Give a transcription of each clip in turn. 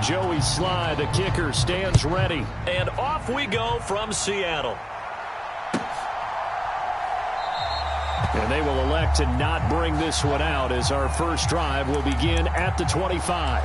Joey Sly, the kicker, stands ready. And off we go from Seattle. And they will elect to not bring this one out as our first drive will begin at the 25.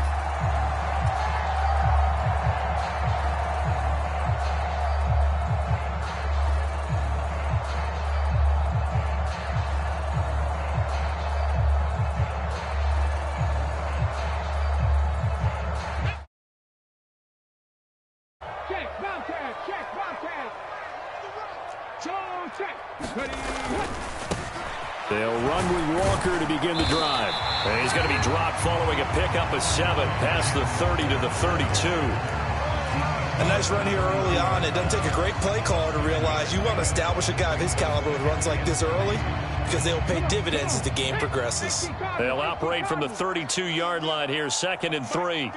They'll run with Walker to begin the drive. And he's going to be dropped following a pickup of 7 past the 30 to the 32. A nice run here early on. It doesn't take a great play caller to realize you want to establish a guy of his caliber with runs like this early because they'll pay dividends as the game progresses. They'll operate from the 32-yard line here, 2nd and 3.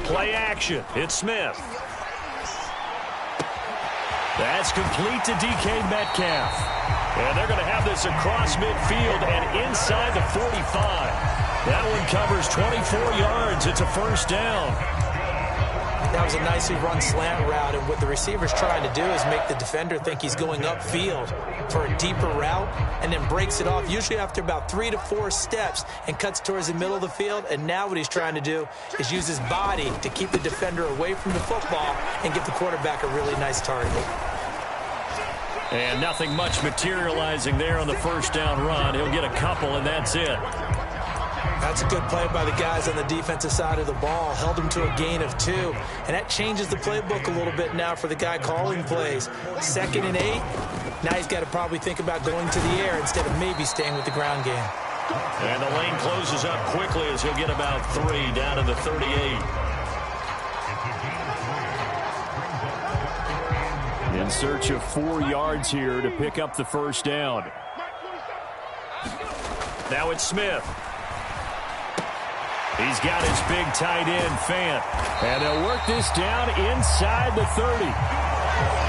Play action. It's Smith. That's complete to DK Metcalf. And they're going to have this across midfield and inside the 45. That one covers 24 yards. It's a first down. That was a nicely run slant route, and what the receiver's trying to do is make the defender think he's going upfield for a deeper route and then breaks it off, usually after about 3 to 4 steps, and cuts towards the middle of the field. And now what he's trying to do is use his body to keep the defender away from the football and give the quarterback a really nice target. And nothing much materializing there on the first down run. He'll get a couple, and that's it. That's a good play by the guys on the defensive side of the ball. Held him to a gain of 2. And that changes the playbook a little bit now for the guy calling plays. 2nd and 8. Now he's got to probably think about going to the air instead of maybe staying with the ground game. And the lane closes up quickly as he'll get about 3 down to the 38. In search of 4 yards here to pick up the first down. Now it's Smith. He's got his big tight end, Fant. And they'll work this down inside the 30.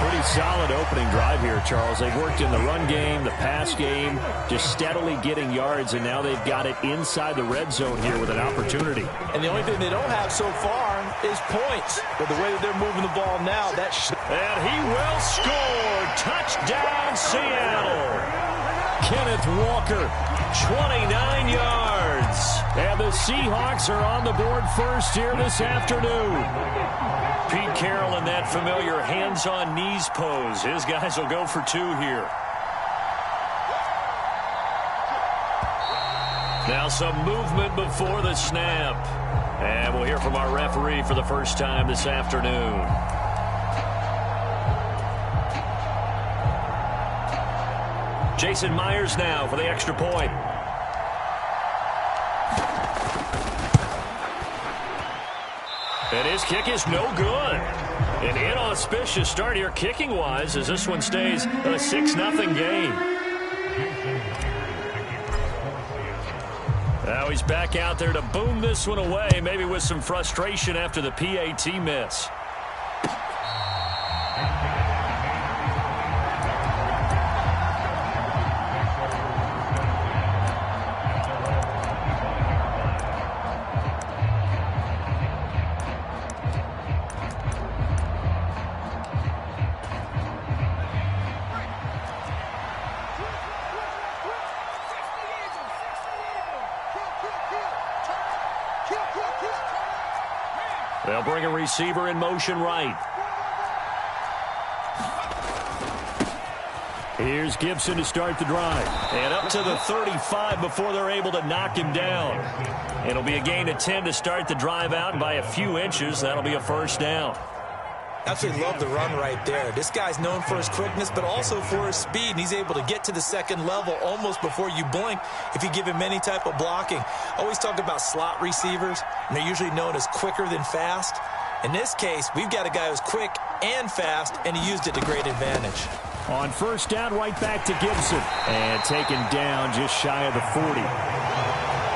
Pretty solid opening drive here, Charles. They've worked in the run game, the pass game, just steadily getting yards, and now they've got it inside the red zone here with an opportunity. And the only thing they don't have so far is points. But the way that they're moving the ball now, and he will score. Touchdown, Seattle. Kenneth Walker, 29 yards. And the Seahawks are on the board first here this afternoon. Pete Carroll in that familiar hands-on knees pose. His guys will go for 2 here. Now some movement before the snap. And we'll hear from our referee for the first time this afternoon. Jason Myers now for the extra point. And his kick is no good. An inauspicious start here kicking-wise as this one stays a 6-0 game. Now he's back out there to boom this one away, maybe with some frustration after the PAT miss. They'll bring a receiver in motion right. Here's Gibson to start the drive. And up to the 35 before they're able to knock him down. It'll be a gain of 10 to start the drive out, and by a few inches, that'll be a first down. Absolutely love the run right there. This guy's known for his quickness, but also for his speed, and he's able to get to the second level almost before you blink if you give him any type of blocking. Always talk about slot receivers, and they're usually known as quicker than fast. In this case, we've got a guy who's quick and fast, and he used it to great advantage. On first down, right back to Gibson. And taken down just shy of the 40.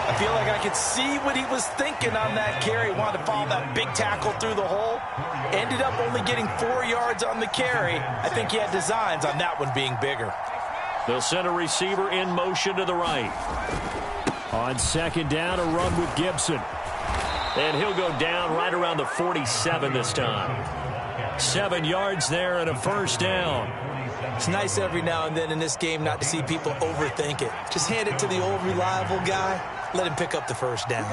I feel like I could see what he was thinking on that carry. Wanted to follow that big tackle through the hole. Ended up only getting 4 yards on the carry. I think he had designs on that one being bigger. They'll send a receiver in motion to the right. On second down, a run with Gibson. And he'll go down right around the 47 this time. 7 yards there and a first down. It's nice every now and then in this game not to see people overthink it. Just hand it to the old reliable guy. Let him pick up the first down.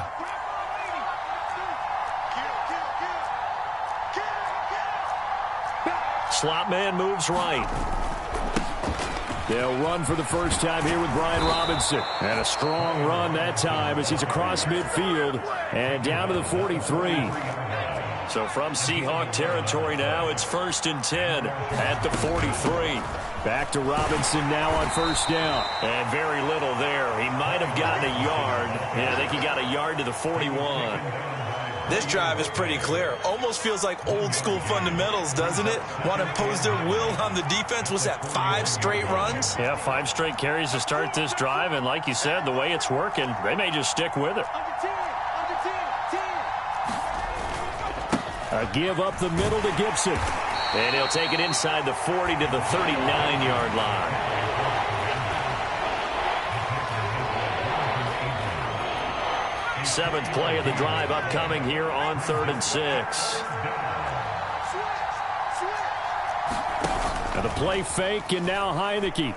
Slot man moves right. They'll run for the first time here with Brian Robinson. And a strong run that time as he's across midfield and down to the 43. So from Seahawk territory now, it's 1st and 10 at the 43. Back to Robinson now on first down. And very little there. He might have gotten a yard. Yeah, I think he got a yard to the 41. This drive is pretty clear. Almost feels like old school fundamentals, doesn't it? Want to impose their will on the defense. Was that 5 straight runs? Yeah, 5 straight carries to start this drive. And like you said, the way it's working, they may just stick with it. A give up the middle to Gibson. And he'll take it inside the 40 to the 39-yard line. Seventh play of the drive upcoming here on 3rd and 6. And the play fake, and now Heineke.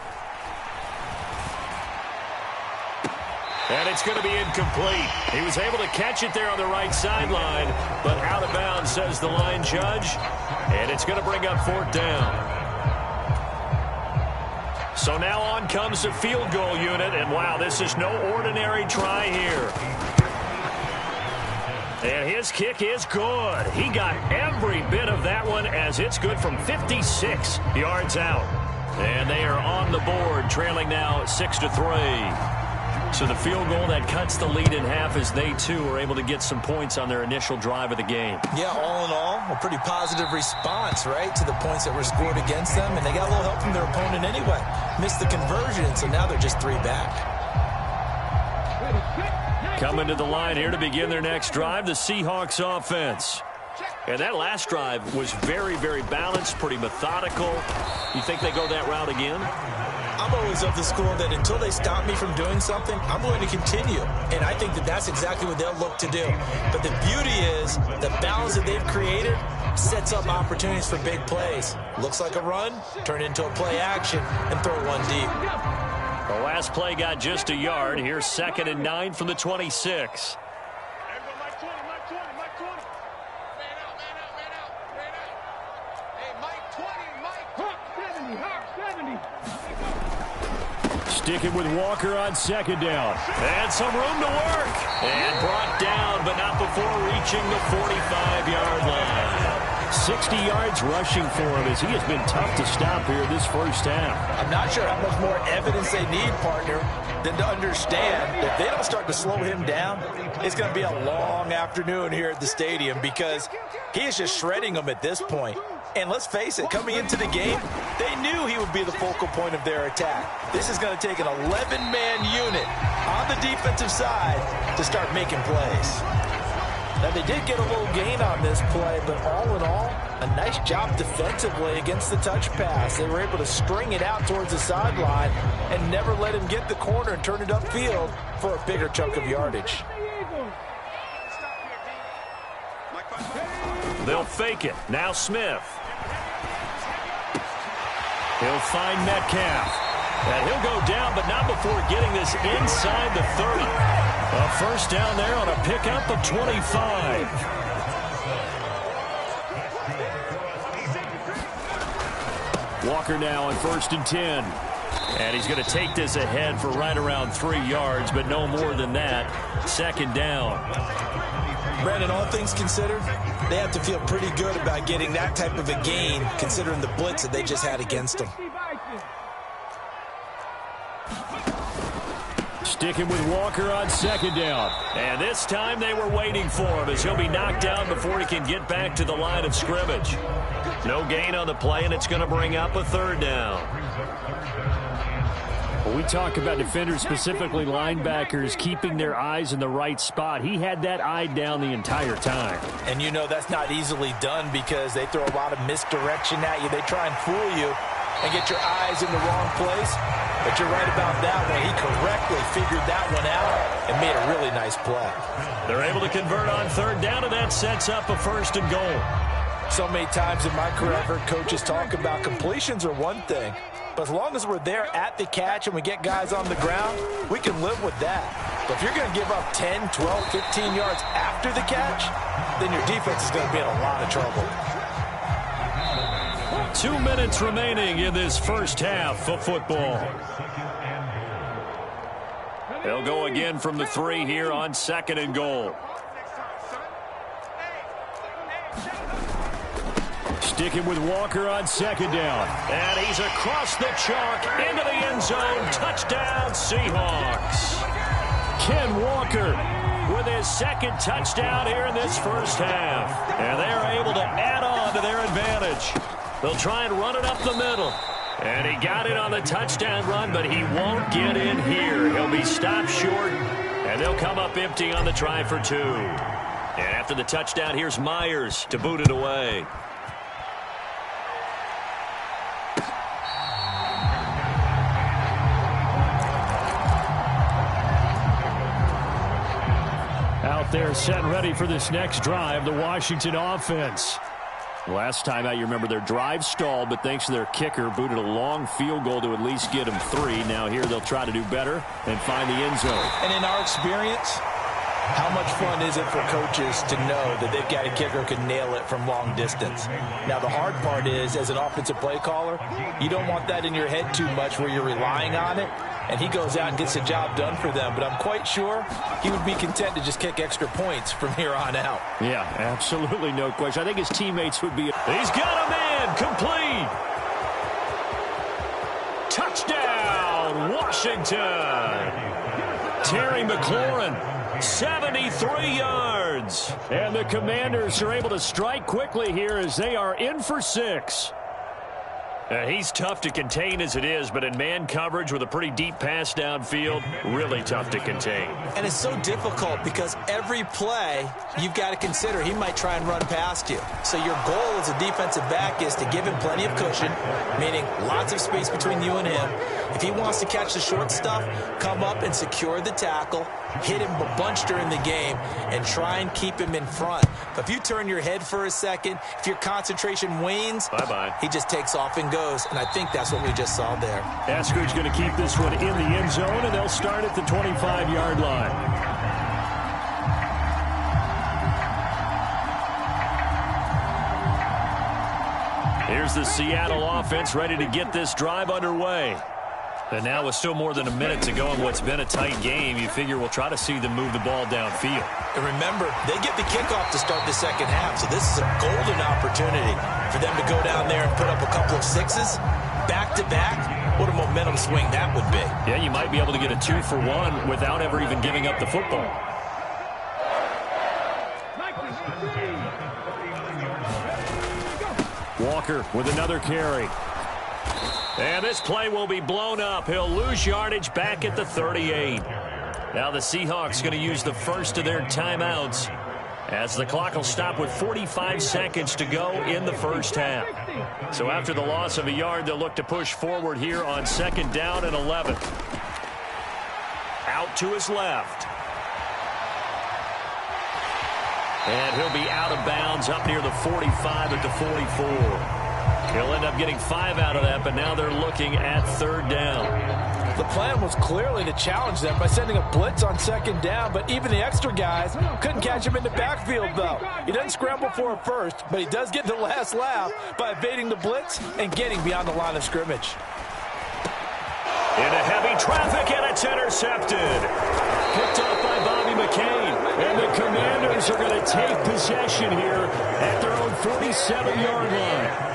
And it's going to be incomplete. He was able to catch it there on the right sideline, but out of bounds, says the line judge. And it's going to bring up 4th down. So now on comes the field goal unit, and wow, this is no ordinary try here. And his kick is good. He got every bit of that one as it's good from 56 yards out. And they are on the board, trailing now 6-3. So the field goal that cuts the lead in half as they, too, are able to get some points on their initial drive of the game. Yeah, all in all, a pretty positive response, right, to the points that were scored against them. And they got a little help from their opponent anyway. Missed the conversion, so now they're just 3 back. Coming to the line here to begin their next drive, the Seahawks offense. And that last drive was very, very balanced, pretty methodical. You think they go that route again? I'm always of the school that until they stop me from doing something, I'm going to continue. And I think that that's exactly what they'll look to do. But the beauty is the balance that they've created sets up opportunities for big plays. Looks like a run, turn it into a play action, and throw one deep. The last play got just a yard. Here's 2nd and 9 from the 26. Sticking with Walker on 2nd down. And some room to work. And brought down, but not before reaching the 45-yard line. 60 yards rushing for him as he has been tough to stop here this first half. I'm not sure how much more evidence they need, partner, than to understand that if they don't start to slow him down, it's going to be a long afternoon here at the stadium because he is just shredding them at this point. And let's face it, coming into the game, they knew he would be the focal point of their attack. This is going to take an 11-man unit on the defensive side to start making plays. Now, they did get a little gain on this play, but all in all, a nice job defensively against the touch pass. They were able to string it out towards the sideline and never let him get the corner and turn it upfield for a bigger chunk of yardage. They'll fake it. Now Smith. He'll find Metcalf. And he'll go down, but not before getting this inside the 30. A first down there on a pickup of 25. Walker now on 1st and 10. And he's going to take this ahead for right around 3 yards, but no more than that. 2nd down. Brandon, all things considered, they have to feel pretty good about getting that type of a gain, considering the blitz that they just had against them. Sticking with Walker on 2nd down. And this time they were waiting for him as he'll be knocked down before he can get back to the line of scrimmage. No gain on the play, and it's going to bring up a 3rd down. When we talk about defenders, specifically linebackers, keeping their eyes in the right spot, he had that eye down the entire time. And you know that's not easily done because they throw a lot of misdirection at you. They try and fool you and get your eyes in the wrong place. But you're right about that one. He correctly figured that one out and made a really nice play. They're able to convert on third down, and that sets up a 1st and goal. So many times in my career, I've heard coaches talk about completions are one thing, but as long as we're there at the catch and we get guys on the ground, we can live with that. But if you're going to give up 10, 12, 15 yards after the catch, then your defense is going to be in a lot of trouble. 2 minutes remaining in this first half of football. They'll go again from the 3 here on 2nd and goal. Sticking with Walker on 2nd down. And he's across the chalk into the end zone. Touchdown, Seahawks. Ken Walker with his 2nd touchdown here in this first half. And they're able to add on to their advantage. They'll try and run it up the middle. And he got it on the touchdown run, but he won't get in here. He'll be stopped short, and they'll come up empty on the try for 2. And after the touchdown, here's Myers to boot it away. Out there set and ready for this next drive, the Washington offense. Last time out, you remember their drive stalled, but thanks to their kicker, booted a long field goal to at least get them 3. Now here they'll try to do better and find the end zone. And in our experience, how much fun is it for coaches to know that they've got a kicker who can nail it from long distance? Now, the hard part is, as an offensive play caller, you don't want that in your head too much where you're relying on it, and he goes out and gets the job done for them. But I'm quite sure he would be content to just kick extra points from here on out. Yeah, absolutely no question. I think his teammates would be. He's got a man complete. Touchdown, Washington. Terry McLaurin, 73 yards. And the Commanders are able to strike quickly here as they are in for 6. He's tough to contain as it is, but in man coverage with a pretty deep pass downfield, really tough to contain. And it's so difficult because every play you've got to consider he might try and run past you. So your goal as a defensive back is to give him plenty of cushion, meaning lots of space between you and him. If he wants to catch the short stuff, come up and secure the tackle, hit him a bunch during the game, and try and keep him in front. But if you turn your head for a second, if your concentration wanes, bye-bye. He just takes off and goes, and I think that's what we just saw there. Asker's going to keep this one in the end zone, and they'll start at the 25-yard line. Here's the Seattle offense ready to get this drive underway. And now with still more than a minute to go in what's been a tight game, you figure we'll try to see them move the ball downfield. And remember, they get the kickoff to start the second half, so this is a golden opportunity for them to go down there and put up a couple of 6s back-to-back. What a momentum swing that would be. Yeah, you might be able to get a 2-for-1 without ever even giving up the football. Walker with another carry. And this play will be blown up. He'll lose yardage back at the 38. Now the Seahawks going to use the first of their timeouts as the clock will stop with 45 seconds to go in the first half. So after the loss of a yard, they'll look to push forward here on 2nd down and 11. Out to his left. And he'll be out of bounds up near the 45 at the 44. He'll end up getting 5 out of that, but now they're looking at 3rd down. The plan was clearly to challenge them by sending a blitz on 2nd down, but even the extra guys couldn't catch him in the backfield, though. He doesn't scramble for a first, but he does get the last laugh by evading the blitz and getting beyond the line of scrimmage. Into heavy traffic, and it's intercepted. Picked off by Bobby McCain. And the Commanders are going to take possession here at their own 47-yard line.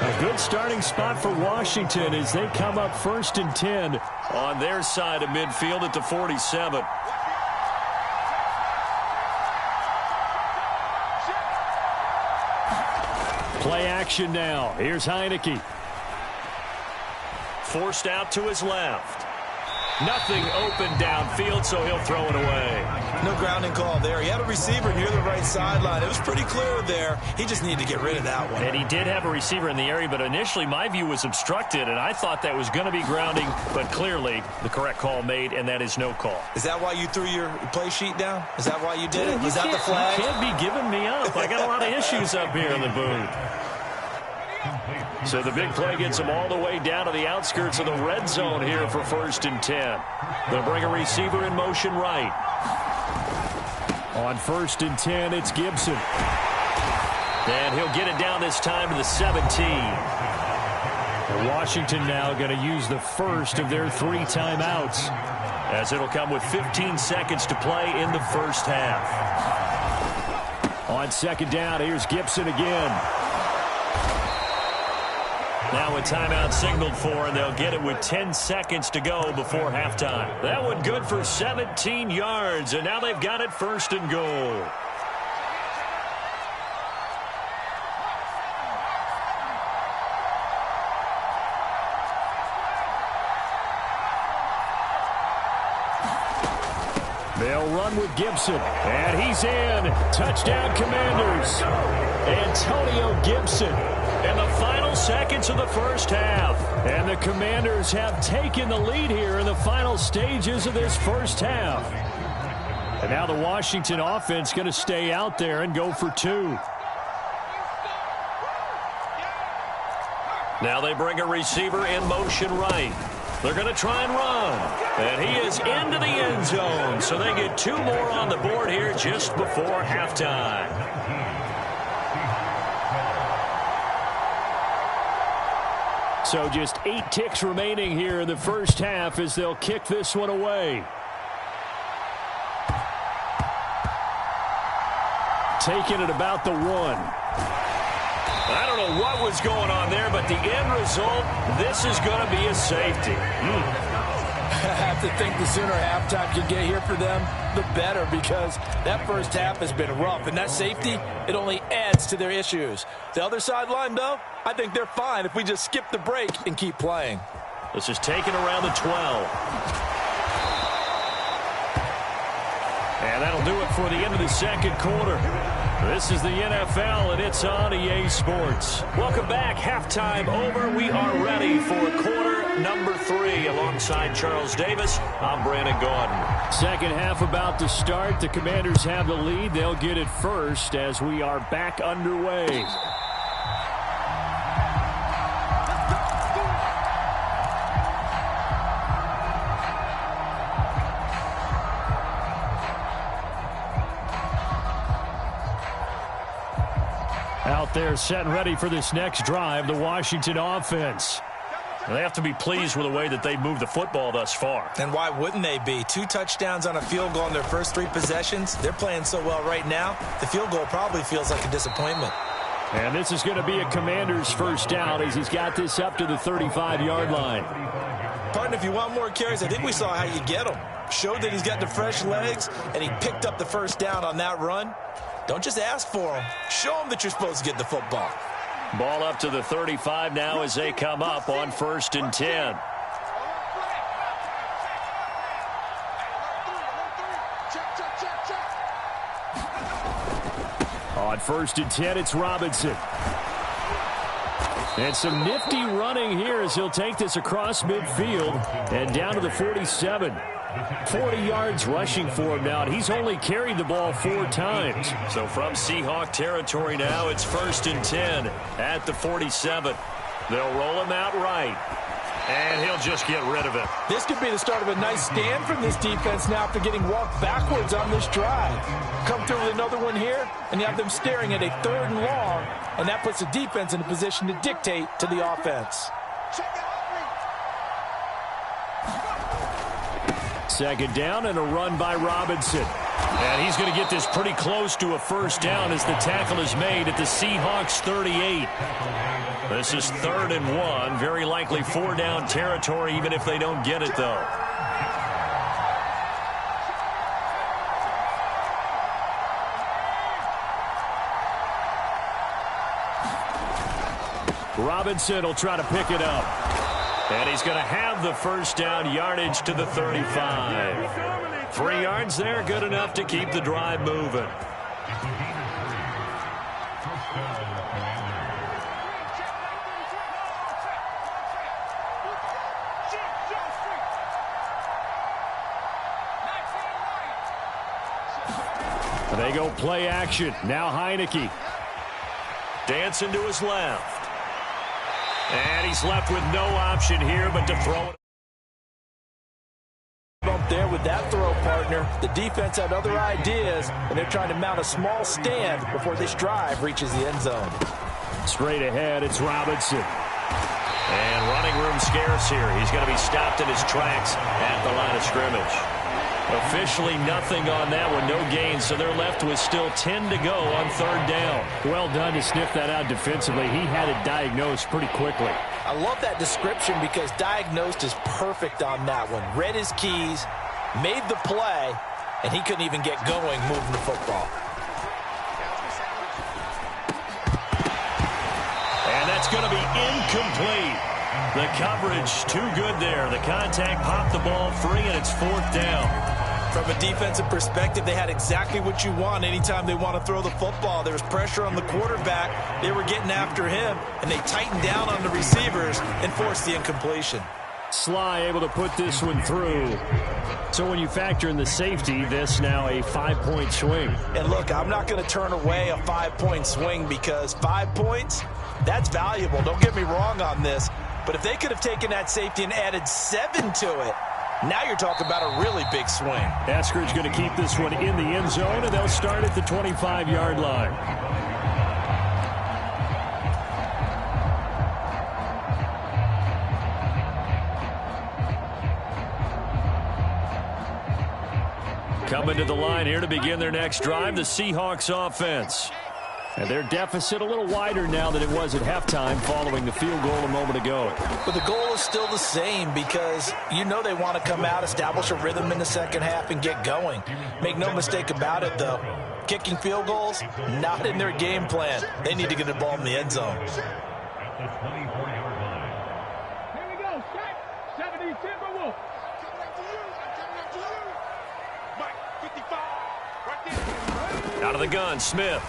A good starting spot for Washington as they come up 1st and 10 on their side of midfield at the 47. Play action now. Here's Heineke. Forced out to his left. Nothing open downfield, so he'll throw it away. No grounding call there. He had a receiver near the right sideline. It was pretty clear there. He just needed to get rid of that one. And he did have a receiver in the area, but initially my view was obstructed, and I thought that was going to be grounding, but clearly the correct call made, and that is no call. Is that why you threw your play sheet down? Is that why you did it? Is that the flag? You can't be giving me up. I got a lot of issues up here in the booth. So the big play gets them all the way down to the outskirts of the red zone here for 1st and 10. They'll bring a receiver in motion right. On 1st and 10, it's Gibson. And he'll get it down this time to the 17. Washington now going to use the first of their 3 timeouts, as it'll come with 15 seconds to play in the first half. On 2nd down, here's Gibson again. Now a timeout signaled for, and they'll get it with 10 seconds to go before halftime. That one good for 17 yards, and now they've got it 1st and goal. They'll run with Gibson, and he's in. Touchdown, Commanders. Antonio Gibson in the final seconds of the first half. And the Commanders have taken the lead here in the final stages of this first half. And now the Washington offense going to stay out there and go for 2. Now they bring a receiver in motion right. They're going to try and run. And he is into the end zone. So they get 2 more on the board here just before halftime. So just 8 ticks remaining here in the first half as they'll kick this one away. Taking it about the 1. I don't know what was going on there, but the end result, this is going to be a safety. I have to think the sooner halftime can get here for them, the better, because that first half has been rough, and that safety, it only adds to their issues. The other sideline, though, I think they're fine if we just skip the break and keep playing. This is taken around the 12. And that'll do it for the end of the second quarter. This is the NFL, and it's on EA Sports. Welcome back. Halftime over. We are ready for quarter number 3. Alongside Charles Davis, I'm Brandon Gordon. Second half about to start. The Commanders have the lead. They'll get it first as we are back underway. Out there set and ready for this next drive, the Washington offense. They have to be pleased with the way that they've moved the football thus far. And why wouldn't they be? 2 touchdowns on a field goal in their first 3 possessions. They're playing so well right now, the field goal probably feels like a disappointment. And this is going to be a Commander's first down as he's got this up to the 35-yard line. Partner, if you want more carries, I think we saw how you get them. Showed that he's got the fresh legs, and he picked up the first down on that run. Don't just ask for him. Show him that you're supposed to get the football. Ball up to the 35 now as they come up on 1st and 10. On 1st and 10, it's Robinson. And some nifty running here as he'll take this across midfield and down to the 47. 40 yards rushing for him now, and he's only carried the ball 4 times. So from Seahawk territory now, it's 1st and 10 at the 47. They'll roll him out right, and he'll just get rid of it. This could be the start of a nice stand from this defense now after getting walked backwards on this drive. Come through with another one here, and you have them staring at a 3rd and long, and that puts the defense in a position to dictate to the offense. 2nd down and a run by Robinson. And he's going to get this pretty close to a first down as the tackle is made at the Seahawks 38. This is 3rd and 1. Very likely 4 down territory even if they don't get it, though. Robinson will try to pick it up. And he's going to have the first down, yardage to the 35. 3 yards there, good enough to keep the drive moving. They go play action. Now Heineke. Dancing to his left. And he's left with no option here but to throw it. Up there with that throw, partner. The defense had other ideas, and they're trying to mount a small stand before this drive reaches the end zone. Straight ahead, it's Robinson. And running room scarce here. He's going to be stopped in his tracks at the line of scrimmage. Officially nothing on that one, no gain, so they're left with still 10 to go on 3rd down. Well done to sniff that out defensively. He had it diagnosed pretty quickly. I love that description because diagnosed is perfect on that one. Read his keys, made the play, and he couldn't even get going moving the football. And that's going to be incomplete. The coverage too good there. The contact popped the ball free, and it's 4th down. From a defensive perspective, they had exactly what you want anytime they want to throw the football. There was pressure on the quarterback. They were getting after him, and they tightened down on the receivers and forced the incompletion. Sly able to put this one through. So when you factor in the safety, this now a 5-point swing. And look, I'm not going to turn away a 5-point swing because 5 points, that's valuable. Don't get me wrong on this. But if they could have taken that safety and added 7 to it, now you're talking about a really big swing. Eskridge going to keep this one in the end zone, and they'll start at the 25-yard line. Coming to the line here to begin their next drive, the Seahawks offense. And their deficit a little wider now than it was at halftime following the field goal a moment ago. But the goal is still the same because you know they want to come out, establish a rhythm in the second half, and get going. Make no mistake about it, though. Kicking field goals, not in their game plan. They need to get the ball in the end zone. Here we go, set. 70 Timberwolves. Mike, 55, right there. Out of the gun, Smith.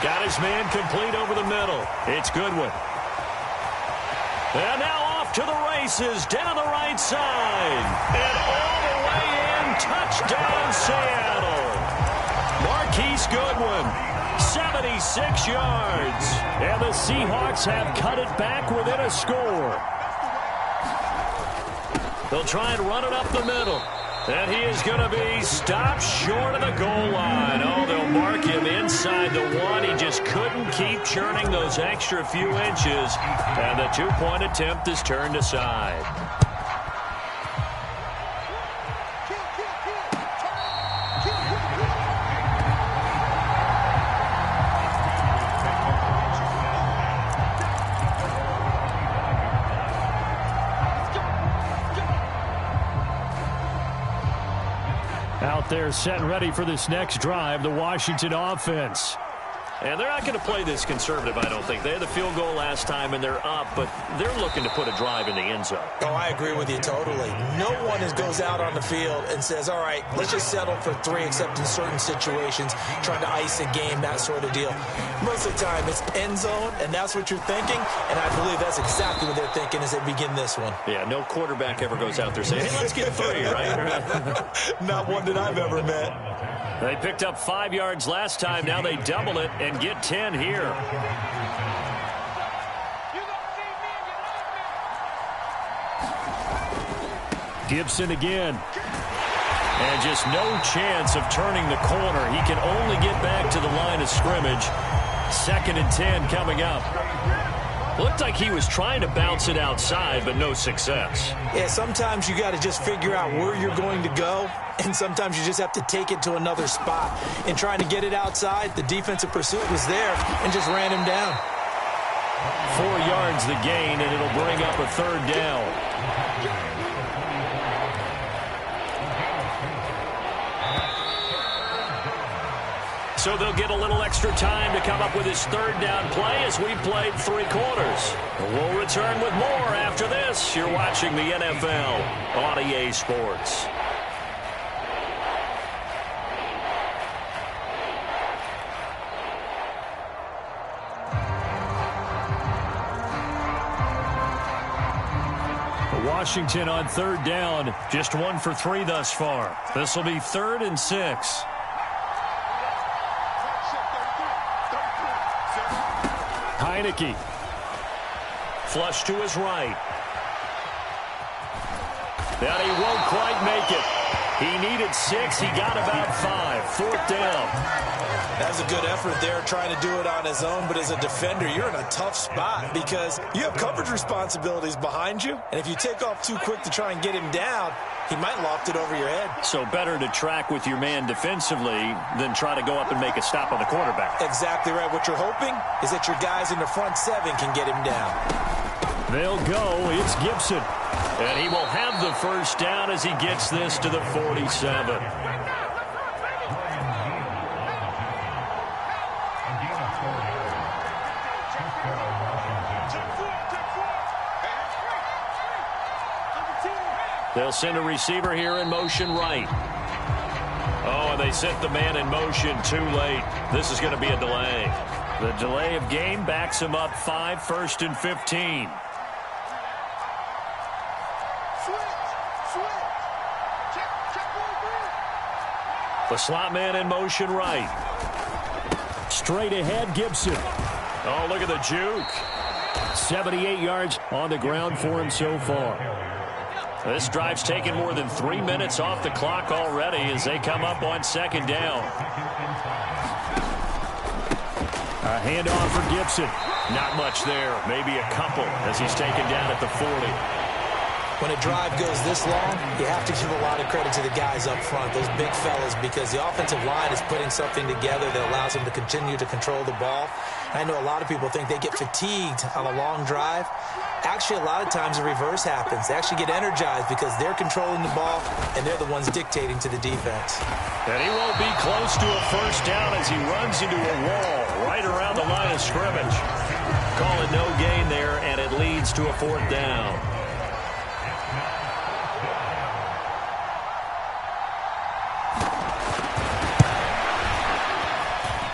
Got his man complete over the middle. It's Goodwin. And now off to the races down the right side. And all the way in, touchdown Seattle. Marquise Goodwin, 76 yards. And the Seahawks have cut it back within a score. They'll try and run it up the middle. And he is going to be stopped short of the goal line. Oh, they'll mark him inside the 1. He just couldn't keep churning those extra few inches. And the 2-point attempt is turned aside. Out there set and ready for this next drive, the Washington offense. And they're not going to play this conservative, I don't think. They had the field goal last time, and they're up, but they're looking to put a drive in the end zone. Oh, I agree with you totally. No one goes out on the field and says, all right, let's just settle for 3, except in certain situations, trying to ice a game, that sort of deal. Most of the time, it's end zone, and that's what you're thinking, and I believe that's exactly what they're thinking as they begin this one. Yeah, no quarterback ever goes out there saying, hey, let's get 3, right? Not one that I've ever met. They picked up 5 yards last time. Now they double it and get 10 here. Gibson again. And just no chance of turning the corner. He can only get back to the line of scrimmage. 2nd and 10 coming up. Looked like he was trying to bounce it outside, but no success. Yeah, sometimes you got to just figure out where you're going to go, and sometimes you just have to take it to another spot. In trying to get it outside, the defensive pursuit was there and just ran him down. 4 yards the gain, and it'll bring up a 3rd down. So they'll get a little extra time to come up with his third down play as we've played 3 quarters. We'll return with more after this. You're watching the NFL on EA Sports. Washington on 3rd down, just 1 for 3 thus far. This will be 3rd and 6. Heineke. Flush to his right. And he won't quite make it. He needed 6. He got about 5. 4th down. That's a good effort there, trying to do it on his own. But as a defender, you're in a tough spot because you have coverage responsibilities behind you. And if you take off too quick to try and get him down, he might loft it over your head. So better to track with your man defensively than try to go up and make a stop on the quarterback. Exactly right. What you're hoping is that your guys in the front 7 can get him down. They'll go. It's Gibson. And he will have the first down as he gets this to the 47. They'll send a receiver here in motion right. Oh, and they sent the man in motion too late. This is going to be a delay. The delay of game backs him up 5, 1st and 15. The slot man in motion right. Straight ahead, Gibson. Oh, look at the juke. 78 yards on the ground for him so far. This drive's taken more than 3 minutes off the clock already as they come up on 2nd down. A handoff for Gibson. Not much there. Maybe a couple as he's taken down at the 40. When a drive goes this long, you have to give a lot of credit to the guys up front, those big fellas, because the offensive line is putting something together that allows them to continue to control the ball. I know a lot of people think they get fatigued on a long drive. Actually, a lot of times the reverse happens. They actually get energized because they're controlling the ball, and they're the ones dictating to the defense. And he won't be close to a first down as he runs into a wall right around the line of scrimmage. Call it no gain there, and it leads to a 4th down.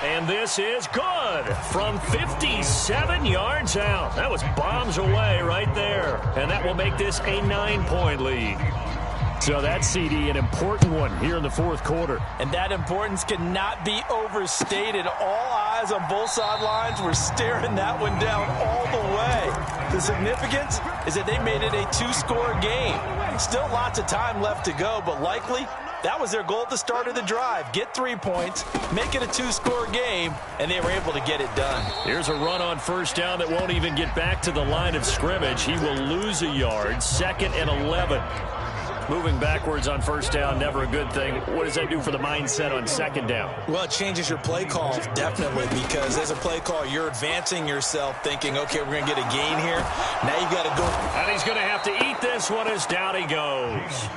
And this is good from 57 yards out. That was bombs away right there. And that will make this a 9-point lead. So that CD, an important one here in the 4th quarter. And that importance cannot be overstated. All eyes on both sidelines were staring that one down all the way. The significance is that they made it a 2-score game. Still lots of time left to go, but likely that was their goal at the start of the drive. Get 3 points, make it a 2-score game, and they were able to get it done. Here's a run on first down that won't even get back to the line of scrimmage. He will lose a yard, 2nd and 11. Moving backwards on first down, never a good thing. What does that do for the mindset on 2nd down? Well, it changes your play call, definitely, because as a play call, you're advancing yourself thinking, okay, we're going to get a gain here. Now you got to go. And he's going to have to eat this one as down he goes.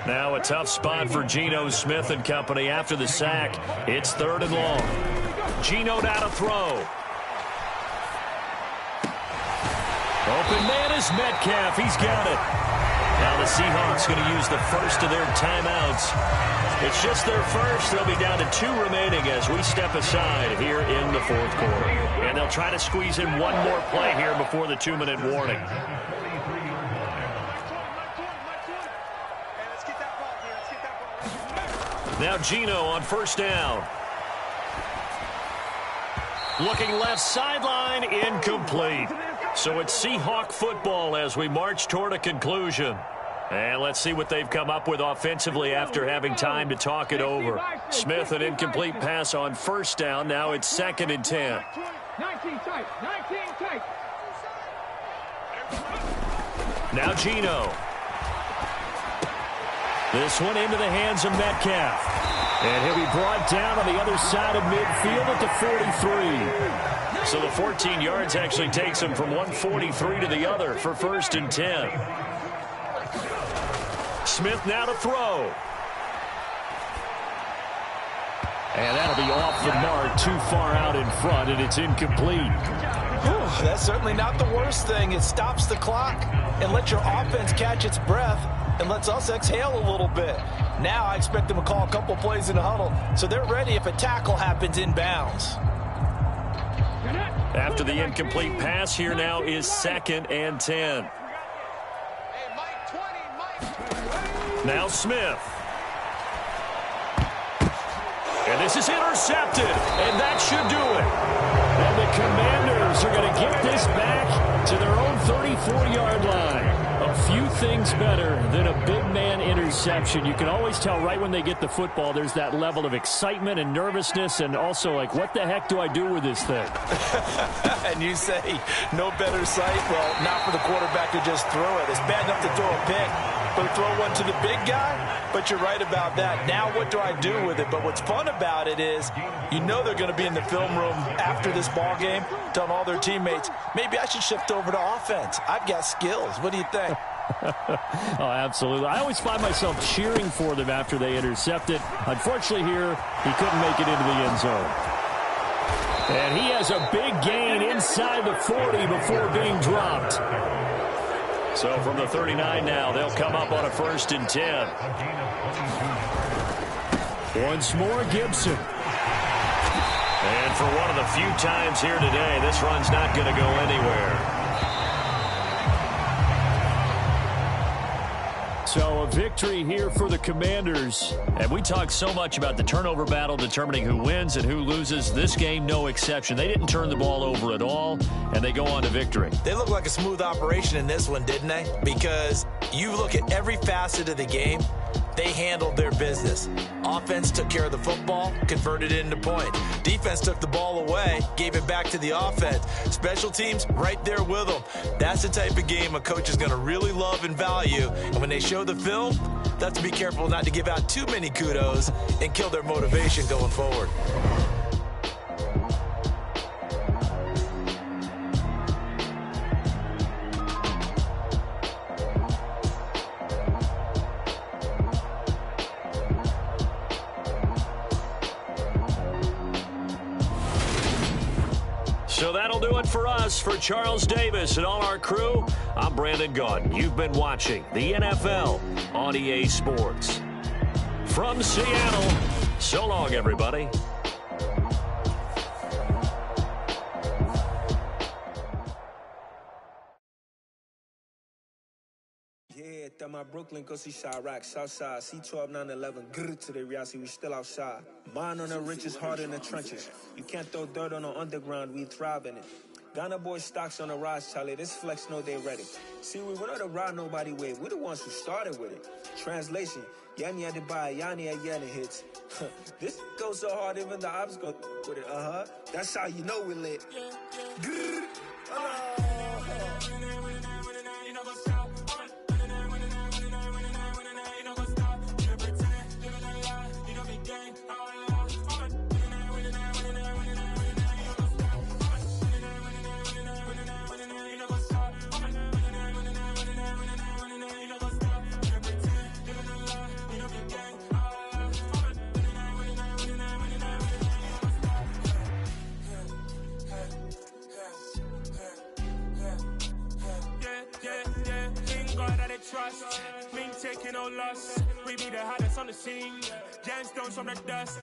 Now a tough spot for Geno Smith and company after the sack. It's 3rd and long. Geno now to throw. Open man is Metcalf. He's got it. Now the Seahawks going to use the first of their timeouts. It's just their first. They'll be down to 2 remaining as we step aside here in the 4th quarter. And they'll try to squeeze in one more play here before the 2-minute warning. Now Geno on first down. Looking left sideline, incomplete. So it's Seahawk football as we march toward a conclusion. And let's see what they've come up with offensively after having time to talk it over. Smith, an incomplete pass on first down. Now it's 2nd and 10. 19 tight. 19 tight. Now Geno. This one into the hands of Metcalf. And he'll be brought down on the other side of midfield at the 43. So the 14 yards actually takes him from 143 to the other for 1st and 10. Smith now to throw. And that'll be off the mark, too far out in front, and it's incomplete. That's certainly not the worst thing. It stops the clock and lets your offense catch its breath and lets us exhale a little bit. Now I expect them to call a couple plays in the huddle, so they're ready if a tackle happens inbounds. After the incomplete pass, here now is 2nd and 10. Now Smith. And this is intercepted, and that should do it. And the Commanders are going to get this back to their own 34-yard line. A few things better than a big man interception. You can always tell right when they get the football, there's that level of excitement and nervousness, and also like, what the heck do I do with this thing? And you say, no better sight? Well, not for the quarterback to just throw it. It's bad enough to throw a pick, but to throw one to the big guy? But you're right about that. Now what do I do with it? But what's fun about it is, you know they're going to be in the film room after this ball game, telling all their teammates, maybe I should shift over to offense. I've got skills. What do you think? Oh, absolutely. I always find myself cheering for them after they intercept it. Unfortunately here, he couldn't make it into the end zone. And he has a big gain inside the 40 before being dropped. So from the 39 now, they'll come up on a 1st and 10. Once more, Gibson. And for one of the few times here today, this run's not going to go anywhere. So a victory here for the Commanders. And we talk so much about the turnover battle determining who wins and who loses. This game, no exception. They didn't turn the ball over at all, and they go on to victory. They look like a smooth operation in this one, didn't they? Because you look at every facet of the game, they handled their business. Offense took care of the football, converted it into point. Defense took the ball away, gave it back to the offense. Special teams, right there with them. That's the type of game a coach is going to really love and value. And when they show the film, they have to be careful not to give out too many kudos and kill their motivation going forward. So that'll do it for us. For Charles Davis and all our crew, I'm Brandon Gaudin. You've been watching the NFL on EA Sports. From Seattle, so long, everybody. Yeah, that my Brooklyn go see Chirac, Southside, C12, 911, grrr to the reality, we still outside. Mine on the richest, heart in the trenches. You can't throw dirt on the underground, we thrive in it. Ghana boy stocks on the rise, Charlie, this flex know they ready. See, we went on the ride nobody with, we're the ones who started with it. Translation, Yanni had to buy, Yanni had Yanni hits. This goes so hard, even the ops go with it, That's how you know we lit. Grrr, Trust, me taking no loss. We be the hottest on the scene. Gemstones from the dust.